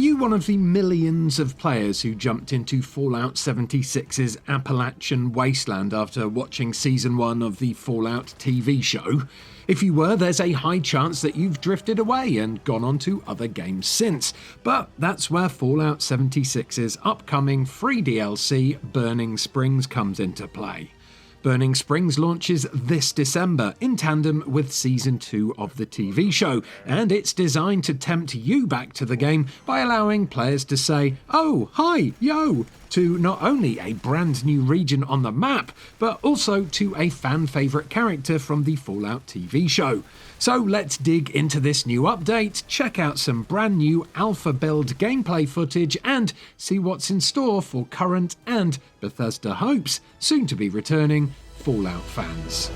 you one of the millions of players who jumped into Fallout 76's Appalachian wasteland after watching Season 1 of the Fallout TV show? If you were, there's a high chance that you've drifted away and gone on to other games since. But that's where Fallout 76's upcoming free DLC, Burning Springs, comes into play. Burning Springs launches this December in tandem with Season 2 of the TV show, and it's designed to tempt you back to the game by allowing players to say, "Oh, hi, yo," to not only a brand new region on the map, but also to a fan favourite character from the Fallout TV show. So let's dig into this new update, check out some brand new alpha build gameplay footage, and see what's in store for current and, Bethesda hopes, soon to be returning Fallout fans.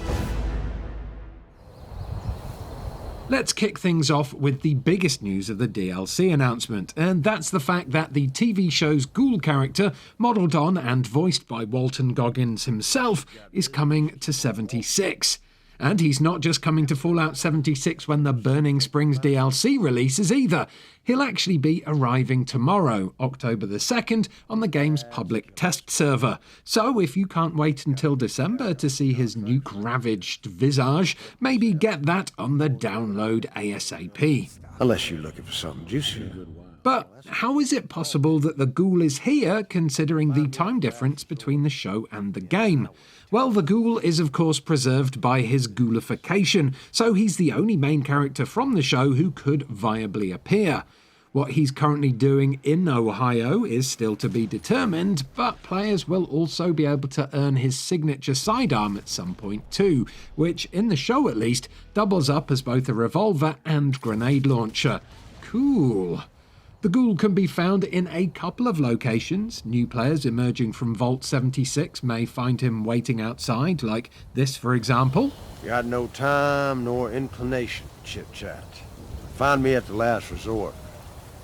Let's kick things off with the biggest news of the DLC announcement, and that's the fact that the TV show's Ghoul character, modelled on and voiced by Walton Goggins himself, is coming to 76. And he's not just coming to Fallout 76 when the Burning Springs DLC releases either. He'll actually be arriving tomorrow, October the 2nd, on the game's public test server. So if you can't wait until December to see his nuke-ravaged visage, maybe get that on the download ASAP. Unless you're looking for something juicier. But how is it possible that the Ghoul is here, considering the time difference between the show and the game? Well, the Ghoul is of course preserved by his ghoulification, so he's the only main character from the show who could viably appear. What he's currently doing in Ohio is still to be determined, but players will also be able to earn his signature sidearm at some point too, which, in the show at least, doubles up as both a revolver and grenade launcher. Cool. The Ghoul can be found in a couple of locations. New players emerging from Vault 76 may find him waiting outside, like this for example. Got no time nor inclination to chit-chat. Find me at the last resort,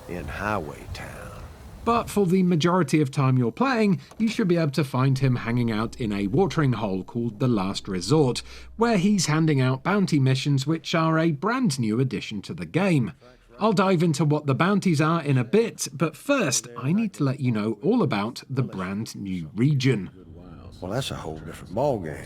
in Highway Town. But for the majority of time you're playing, you should be able to find him hanging out in a watering hole called The Last Resort, where he's handing out bounty missions which are a brand new addition to the game. I'll dive into what the bounties are in a bit, but first I need to let you know all about the brand new region. Well, that's a whole different ballgame.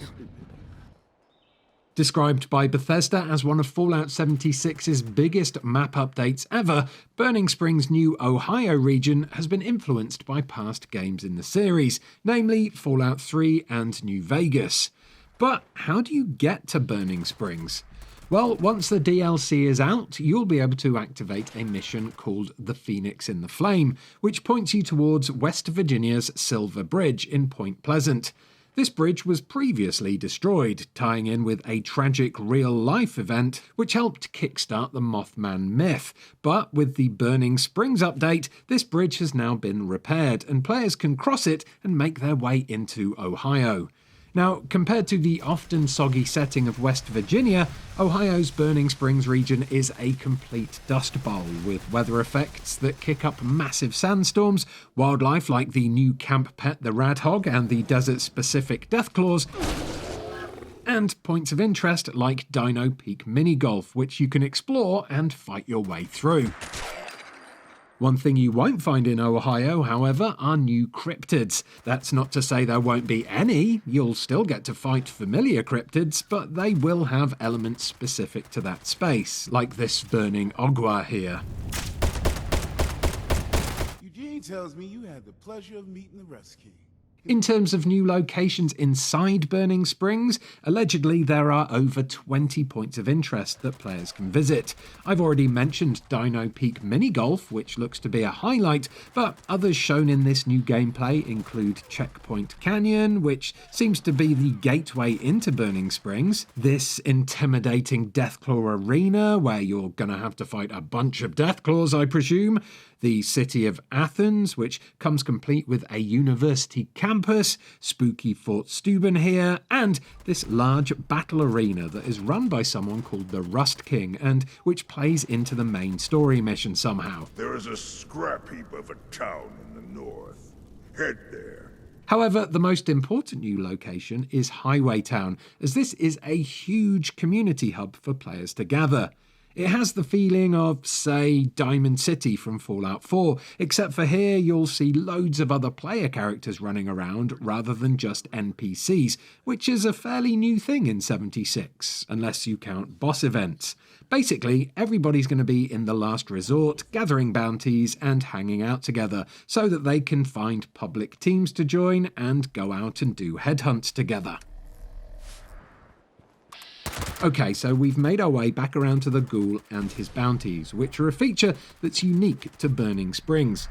Described by Bethesda as one of Fallout 76's biggest map updates ever, Burning Springs' new Ohio region has been influenced by past games in the series, namely Fallout 3 and New Vegas. But how do you get to Burning Springs? Well, once the DLC is out, you'll be able to activate a mission called the Phoenix in the Flame, which points you towards West Virginia's Silver Bridge in Point Pleasant. This bridge was previously destroyed, tying in with a tragic real-life event which helped kickstart the Mothman myth. But with the Burning Springs update, this bridge has now been repaired, and players can cross it and make their way into Ohio. Now, compared to the often soggy setting of West Virginia, Ohio's Burning Springs region is a complete dust bowl, with weather effects that kick up massive sandstorms, wildlife like the new camp pet the radhog and the desert-specific deathclaws, and points of interest like Dino Peak Mini Golf, which you can explore and fight your way through. One thing you won't find in Ohio, however, are new cryptids. That's not to say there won't be any. You'll still get to fight familiar cryptids, but they will have elements specific to that space, like this burning ogwa here. Eugene tells me you had the pleasure of meeting the rescue. In terms of new locations inside Burning Springs, allegedly there are over 20 points of interest that players can visit. I've already mentioned Dino Peak Mini Golf, which looks to be a highlight, but others shown in this new gameplay include Checkpoint Canyon, which seems to be the gateway into Burning Springs, this intimidating Deathclaw Arena, where you're gonna have to fight a bunch of Deathclaws, I presume, the city of Athens, which comes complete with a university campus, spooky Fort Steuben here, and this large battle arena that is run by someone called the Rust King, and which plays into the main story mission somehow. There is a scrap heap of a town in the north. Head there. However, the most important new location is Highway Town, as this is a huge community hub for players to gather. It has the feeling of, say, Diamond City from Fallout 4, except for here you'll see loads of other player characters running around rather than just NPCs, which is a fairly new thing in 76, unless you count boss events. Basically, everybody's going to be in the last resort, gathering bounties and hanging out together, so that they can find public teams to join and go out and do headhunts together. Okay, so we've made our way back around to the Ghoul and his bounties, which are a feature that's unique to Burning Springs.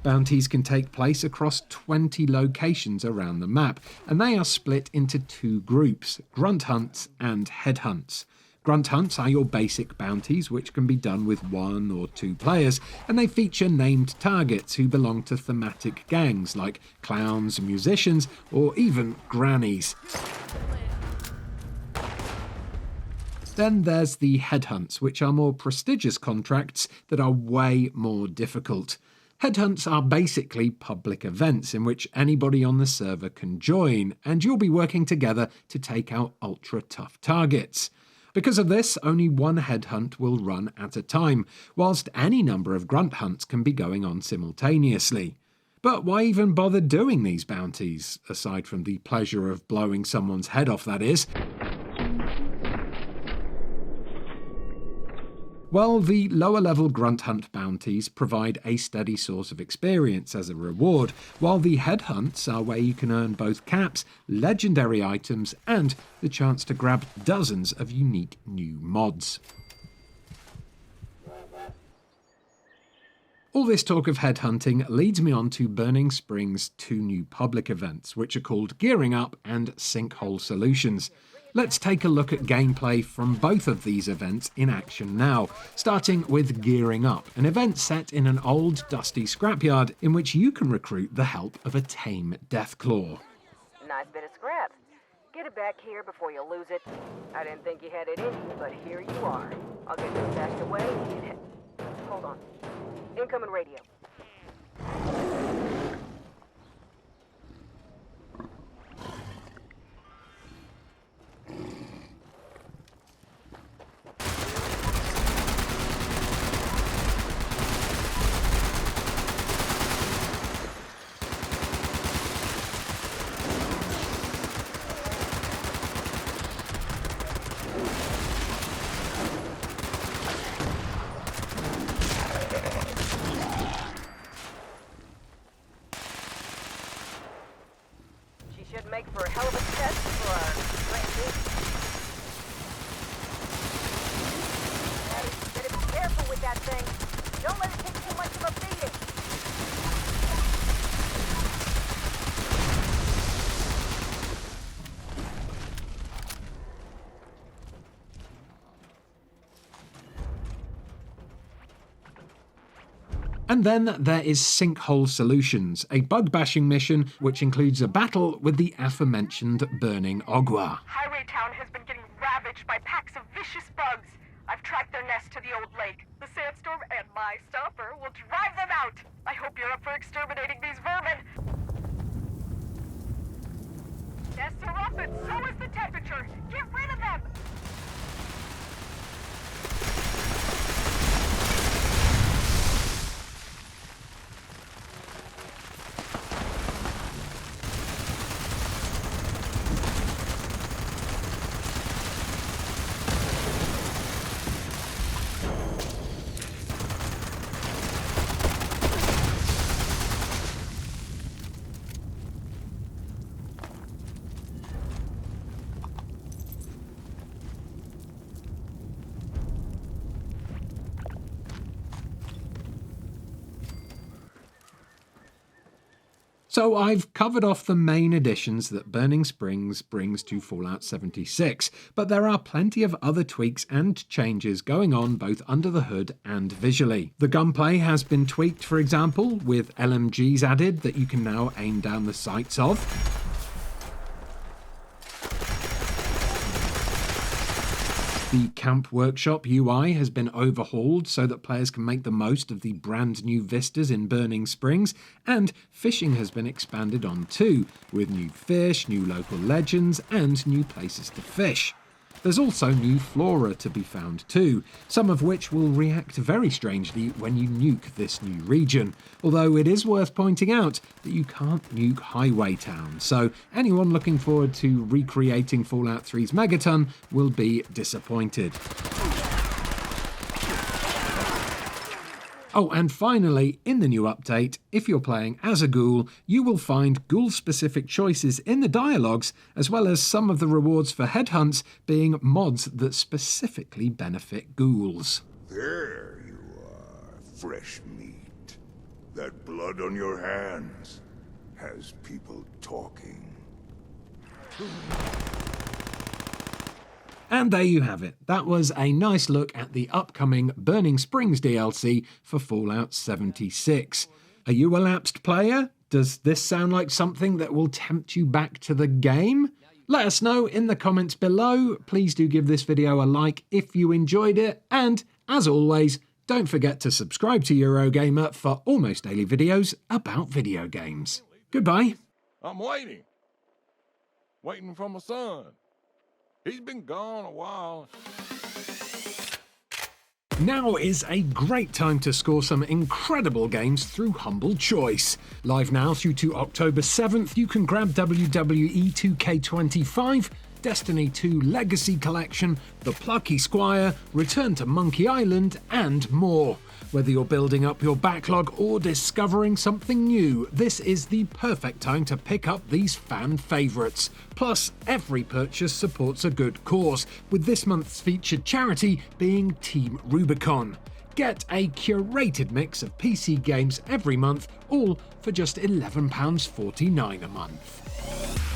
Bounties can take place across 20 locations around the map, and they are split into two groups, grunt hunts and head hunts. Grunt hunts are your basic bounties, which can be done with 1 or 2 players, and they feature named targets who belong to thematic gangs like clowns, musicians, or even grannies. Then there's the headhunts, which are more prestigious contracts that are way more difficult. Headhunts are basically public events in which anybody on the server can join, and you'll be working together to take out ultra-tough targets. Because of this, only one headhunt will run at a time, whilst any number of grunt hunts can be going on simultaneously. But why even bother doing these bounties, aside from the pleasure of blowing someone's head off, that is? Well, the lower-level grunt hunt bounties provide a steady source of experience as a reward, while the headhunts are where you can earn both caps, legendary items, and the chance to grab dozens of unique new mods. All this talk of headhunting leads me on to Burning Springs' 2 new public events, which are called Gearing Up and Sinkhole Solutions. Let's take a look at gameplay from both of these events in action now, starting with Gearing Up, an event set in an old, dusty scrapyard in which you can recruit the help of a tame Deathclaw. Nice bit of scrap. Get it back here before you lose it. I didn't think you had it in you, but here you are. I'll get you stashed away and hold on. Incoming radio. Should make for a hell of a test for our great team. Better be careful with that thing. Don't let it take too much of a beating. And then there is Sinkhole Solutions, a bug-bashing mission which includes a battle with the aforementioned Burning Ogwa. Highway Town has been getting ravaged by packs of vicious bugs. I've tracked their nest to the old lake. The sandstorm and my stomper will drive them out. I hope you're up for exterminating these vermin. Nests are up and so is the temperature. Get rid of them! So I've covered off the main additions that Burning Springs brings to Fallout 76, but there are plenty of other tweaks and changes going on both under the hood and visually. The gunplay has been tweaked, for example, with LMGs added that you can now aim down the sights of. The Camp Workshop UI has been overhauled so that players can make the most of the brand new vistas in Burning Springs, and fishing has been expanded on too, with new fish, new local legends, and new places to fish. There's also new Flora to be found too, some of which will react very strangely when you nuke this new region, although it is worth pointing out that you can't nuke Highway Town, so anyone looking forward to recreating Fallout 3's Megaton will be disappointed. Oh, and finally, in the new update, if you're playing as a ghoul, you will find ghoul-specific choices in the dialogues, as well as some of the rewards for headhunts being mods that specifically benefit ghouls. There you are, fresh meat. That blood on your hands has people talking. And there you have it. That was a nice look at the upcoming Burning Springs DLC for Fallout 76. Are you a lapsed player? Does this sound like something that will tempt you back to the game? Let us know in the comments below. Please do give this video a like if you enjoyed it. And as always, don't forget to subscribe to Eurogamer for almost daily videos about video games. Goodbye. I'm waiting for my son. He's been gone a while. Now is a great time to score some incredible games through Humble Choice. Live now through to October 7th, you can grab WWE 2K25, Destiny 2 Legacy Collection, The Plucky Squire, Return to Monkey Island, and more. Whether you're building up your backlog or discovering something new, this is the perfect time to pick up these fan favourites. Plus, every purchase supports a good cause, with this month's featured charity being Team Rubicon. Get a curated mix of PC games every month, all for just £11.49 a month.